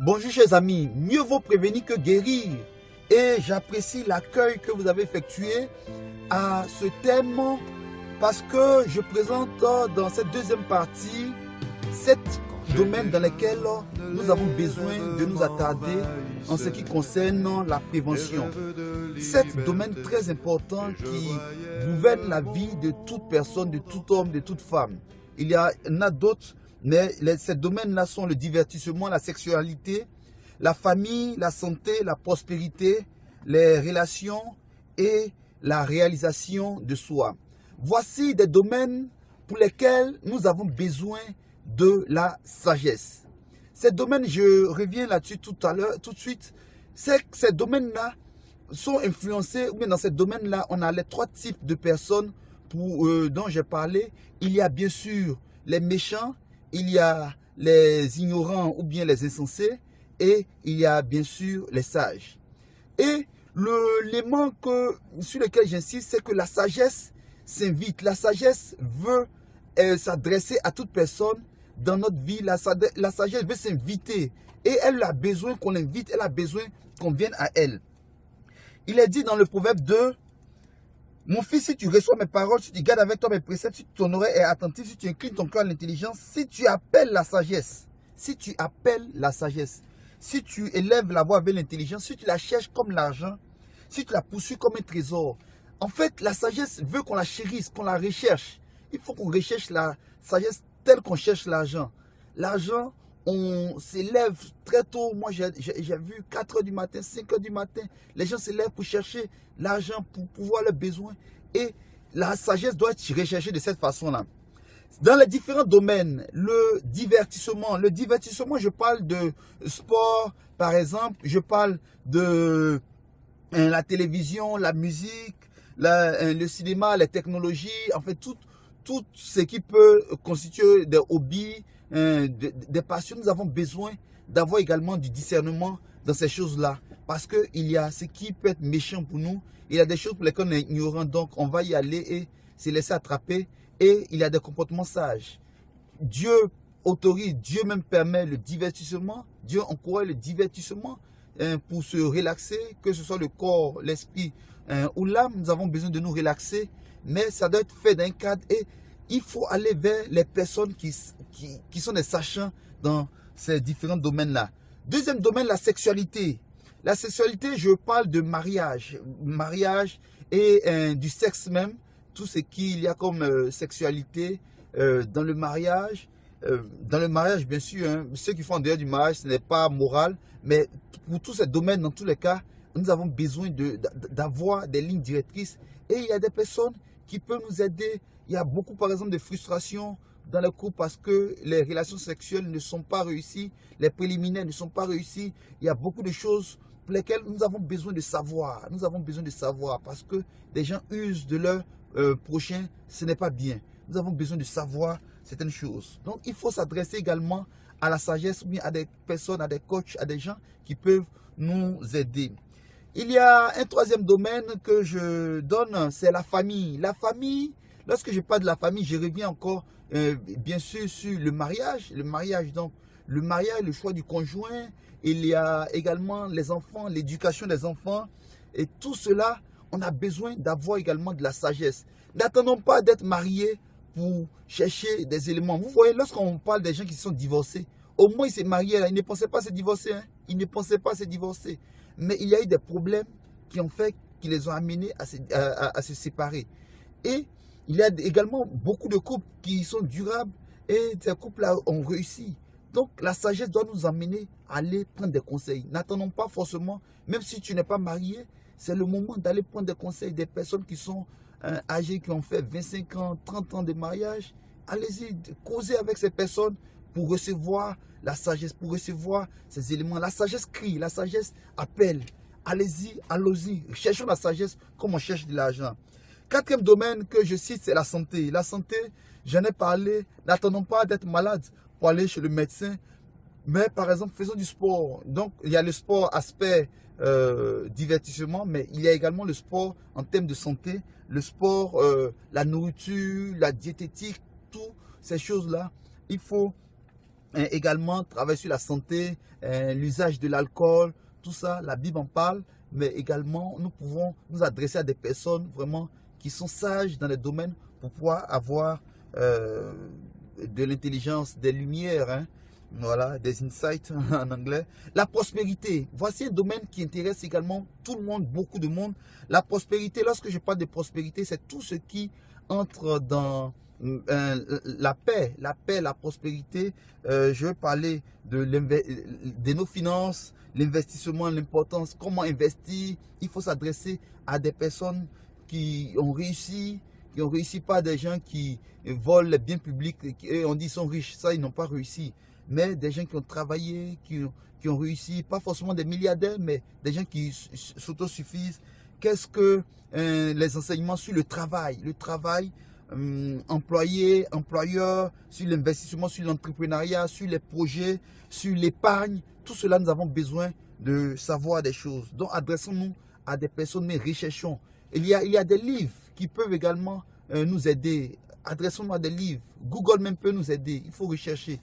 Bonjour chers amis, mieux vaut prévenir que guérir. Et j'apprécie l'accueil que vous avez effectué à ce thème parce que je présente dans cette deuxième partie 7 domaines dans lesquels nous avons besoin de nous attarder en ce qui concerne la prévention. 7 domaines très importants qui gouvernent la vie de toute personne, de tout homme, de toute femme. Il y en a d'autres, mais ces domaines-là sont le divertissement, la sexualité, la famille, la santé, la prospérité, les relations et la réalisation de soi. Voici des domaines pour lesquels nous avons besoin de la sagesse. Ces domaines, je reviens là-dessus tout de suite, c'est que ces domaines-là sont influencés, ou bien dans ces domaines-là, on a les 3 types de personnes dont j'ai parlé. Il y a bien sûr les méchants, il y a les ignorants ou bien les insensés, et il y a bien sûr les sages. Et l'élément sur lequel j'insiste, c'est que la sagesse s'invite. La sagesse veut s'adresser à toute personne dans notre vie. La sagesse veut s'inviter et elle a besoin qu'on l'invite, elle a besoin qu'on vienne à elle. Il est dit dans le proverbe 2, « Mon fils, si tu reçois mes paroles, si tu gardes avec toi mes préceptes, si ton oreille est attentive, si tu inclines ton cœur à l'intelligence, si tu appelles la sagesse, si tu élèves la voix avec l'intelligence, si tu la cherches comme l'argent, si tu la poursuis comme un trésor. » En fait, la sagesse veut qu'on la chérisse, qu'on la recherche. Il faut qu'on recherche la sagesse telle qu'on cherche l'argent. L'argent, on s'élève très tôt. Moi, j'ai vu 4 h du matin, 5 h du matin. Les gens s'élèvent pour chercher l'argent, pour pouvoir leurs besoins. Et la sagesse doit être recherchée de cette façon-là. Dans les différents domaines, le divertissement, je parle de sport, par exemple. Je parle de la télévision, la musique, le cinéma, les technologies, en fait, tout ce qui peut constituer des hobbies, des passions. Nous avons besoin d'avoir également du discernement dans ces choses-là. Parce qu'il y a ce qui peut être méchant pour nous. Il y a des choses pour lesquelles on est ignorant. Donc, on va y aller et se laisser attraper. Et il y a des comportements sages. Dieu autorise, Dieu même permet le divertissement. Dieu encourage le divertissement pour se relaxer, que ce soit le corps, l'esprit ou l'âme. Nous avons besoin de nous relaxer. Mais ça doit être fait dans un cadre et il faut aller vers les personnes qui sont des sachants dans ces différents domaines-là. Deuxième domaine, la sexualité. La sexualité, je parle de mariage et du sexe même. Tout ce qu'il y a comme sexualité dans le mariage. Dans le mariage, bien sûr, hein, ceux qui font en dehors du mariage, ce n'est pas moral. Mais pour tous ces domaines, dans tous les cas, nous avons besoin d'avoir des lignes directrices. Et il y a des personnes qui peuvent nous aider. Il y a beaucoup, par exemple, de frustration dans le couple parce que les relations sexuelles ne sont pas réussies, les préliminaires ne sont pas réussis. Il y a beaucoup de choses pour lesquelles nous avons besoin de savoir. Nous avons besoin de savoir parce que des gens usent de leur prochain, ce n'est pas bien. Nous avons besoin de savoir certaines choses. Donc, il faut s'adresser également à la sagesse ou bien à des personnes, à des coachs, à des gens qui peuvent nous aider. Il y a un troisième domaine que je donne, c'est la famille. La famille, lorsque je parle de la famille, je reviens encore bien sûr sur le mariage. Donc, le mariage, le choix du conjoint. Il y a également les enfants, l'éducation des enfants. Et tout cela, on a besoin d'avoir également de la sagesse. N'attendons pas d'être mariés pour chercher des éléments. Vous voyez, lorsqu'on parle des gens qui sont divorcés, au moins ils s'est mariés là, ils ne pensaient pas se divorcer. Hein? Ils ne pensaient pas se divorcer. Mais il y a eu des problèmes qui les ont amenés à se séparer. Et il y a également beaucoup de couples qui sont durables et ces couples-là ont réussi. Donc la sagesse doit nous amener à aller prendre des conseils. N'attendons pas forcément, même si tu n'es pas marié, c'est le moment d'aller prendre des conseils des personnes qui sont âgées, qui ont fait 25 ans, 30 ans de mariage. Allez-y, causez avec ces personnes pour recevoir la sagesse, pour recevoir ces éléments. La sagesse crie, la sagesse appelle. Allez-y, allons-y. Cherchons la sagesse comme on cherche de l'argent. Quatrième domaine que je cite, c'est la santé. La santé, j'en ai parlé. N'attendons pas d'être malade pour aller chez le médecin. Mais par exemple, faisons du sport. Donc, il y a le sport aspect divertissement, mais il y a également le sport en termes de santé. Le sport, la nourriture, la diététique, toutes ces choses-là. Il faut également travailler sur la santé, l'usage de l'alcool, tout ça, la Bible en parle, mais également nous pouvons nous adresser à des personnes vraiment qui sont sages dans les domaines pour pouvoir avoir de l'intelligence, des lumières, hein, voilà, des insights en anglais. La prospérité, voici un domaine qui intéresse également tout le monde, beaucoup de monde. La prospérité, lorsque je parle de prospérité, c'est tout ce qui entre dans la paix, la prospérité. Je veux parler de nos finances, l'investissement, l'importance, comment investir. Il faut s'adresser à des personnes qui ont réussi, pas des gens qui volent les biens publics, et on dit qu'ils sont riches, ça ils n'ont pas réussi. Mais des gens qui ont travaillé, qui ont réussi, pas forcément des milliardaires, mais des gens qui s'autosuffisent. Qu'est-ce que les enseignements sur le travail, employé, employeur, sur l'investissement, sur l'entrepreneuriat, sur les projets, sur l'épargne, tout cela nous avons besoin de savoir des choses. Donc adressons-nous à des personnes, mais recherchons. Il y a des livres qui peuvent également nous aider. Adressons-nous à des livres. Google même peut nous aider. Il faut rechercher.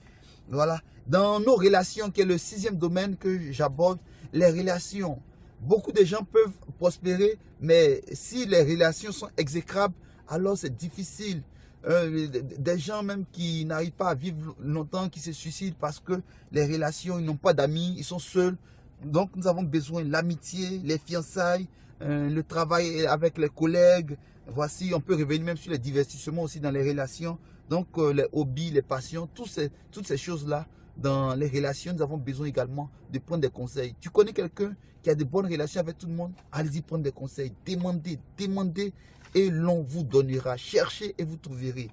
Voilà. Dans nos relations, qui est le 6e domaine que j'aborde, les relations. Beaucoup de gens peuvent prospérer, mais si les relations sont exécrables, alors c'est difficile. Des gens même qui n'arrivent pas à vivre longtemps, qui se suicident parce que les relations, ils n'ont pas d'amis, ils sont seuls. Donc nous avons besoin de l'amitié, les fiançailles, le travail avec les collègues. Voici, on peut revenir même sur les divertissements aussi dans les relations. Donc les hobbies, les passions, toutes ces choses-là dans les relations, nous avons besoin également de prendre des conseils. Tu connais quelqu'un qui a de bonnes relations avec tout le monde? Allez-y prendre des conseils. Demandez et l'on vous donnera. Cherchez et vous trouverez.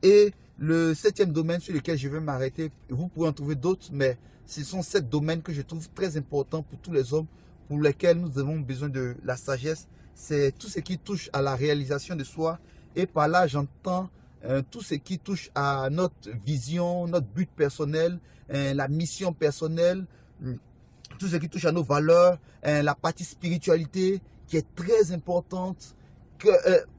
Et le 7e domaine sur lequel je vais m'arrêter, vous pouvez en trouver d'autres, mais ce sont 7 domaines que je trouve très importants pour tous les hommes, pour lesquels nous avons besoin de la sagesse. C'est tout ce qui touche à la réalisation de soi. Et par là, j'entends tout ce qui touche à notre vision, notre but personnel, la mission personnelle, tout ce qui touche à nos valeurs, la partie spiritualité qui est très importante.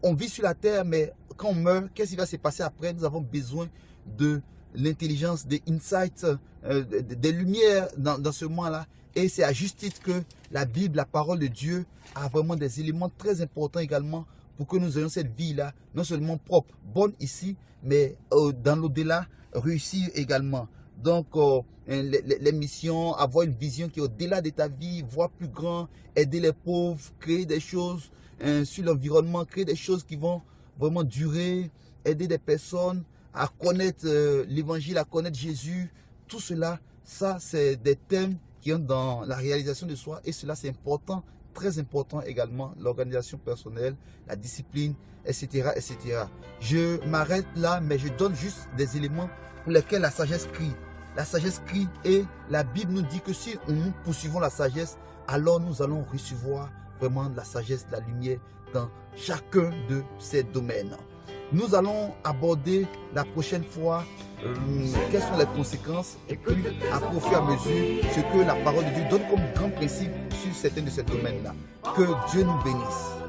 On vit sur la terre, mais quand on meurt, qu'est-ce qui va se passer après? Nous avons besoin de l'intelligence, des insights, des lumières dans ce moment-là. Et c'est à juste titre que la Bible, la parole de Dieu, a vraiment des éléments très importants également pour que nous ayons cette vie-là, non seulement propre, bonne ici, mais dans l'au-delà, réussir également. Donc, les missions, avoir une vision qui est au-delà de ta vie, voir plus grand, aider les pauvres, créer des choses sur l'environnement, créer des choses qui vont vraiment durer, aider des personnes à connaître l'évangile, à connaître Jésus. Tout cela, ça, c'est des thèmes qui entrent dans la réalisation de soi, et cela, c'est important. Très important également, l'organisation personnelle, la discipline, etc., etc. Je m'arrête là, mais je donne juste des éléments pour lesquels la sagesse crie. La sagesse crie, et la Bible nous dit que si nous poursuivons la sagesse, alors nous allons recevoir vraiment la sagesse, la lumière dans chacun de ces domaines. Nous allons aborder la prochaine fois quelles sont les conséquences, et puis après au fur et à mesure ce que la parole de Dieu donne comme grand principe sur certains de ces domaines-là. Que Dieu nous bénisse.